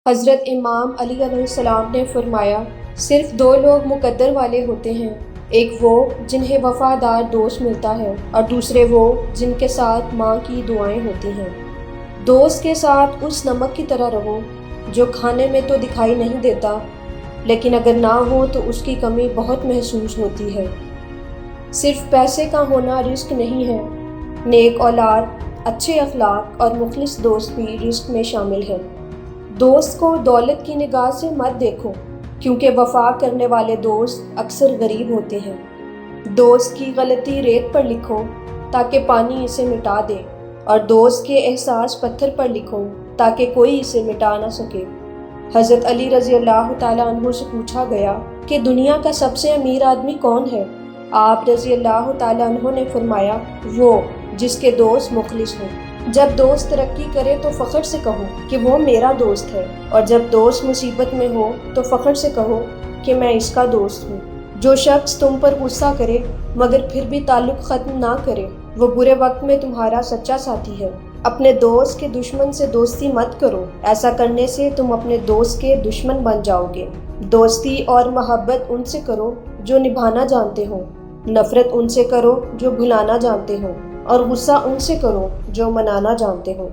حضرت امام علی علیہ السلام نے فرمایا، صرف دو لوگ مقدر والے ہوتے ہیں، ایک وہ جنہیں وفادار دوست ملتا ہے اور دوسرے وہ جن کے ساتھ ماں کی دعائیں ہوتی ہیں۔ دوست کے ساتھ اس نمک کی طرح رہو جو کھانے میں تو دکھائی نہیں دیتا، لیکن اگر نہ ہو تو اس کی کمی بہت محسوس ہوتی ہے۔ صرف پیسے کا ہونا رزق نہیں ہے، نیک اولاد، اچھے اخلاق اور مخلص دوست بھی رزق میں شامل ہے۔ دوست کو دولت کی نگاہ سے مت دیکھو، کیونکہ وفا کرنے والے دوست اکثر غریب ہوتے ہیں۔ دوست کی غلطی ریت پر لکھو تاکہ پانی اسے مٹا دے، اور دوست کے احساس پتھر پر لکھو تاکہ کوئی اسے مٹا نہ سکے۔ حضرت علی رضی اللہ تعالیٰ عنہ سے پوچھا گیا کہ دنیا کا سب سے امیر آدمی کون ہے؟ آپ رضی اللہ تعالیٰ عنہ نے فرمایا، وہ جس کے دوست مخلص ہوں۔ جب دوست ترقی کرے تو فخر سے کہو کہ وہ میرا دوست ہے، اور جب دوست مصیبت میں ہو تو فخر سے کہو کہ میں اس کا دوست ہوں۔ جو شخص تم پر غصہ کرے مگر پھر بھی تعلق ختم نہ کرے، وہ برے وقت میں تمہارا سچا ساتھی ہے۔ اپنے دوست کے دشمن سے دوستی مت کرو، ایسا کرنے سے تم اپنے دوست کے دشمن بن جاؤ گے۔ دوستی اور محبت ان سے کرو جو نبھانا جانتے ہو، نفرت ان سے کرو جو بھلانا جانتے ہو، اور غصہ ان سے کرو جو منانا جانتے ہو۔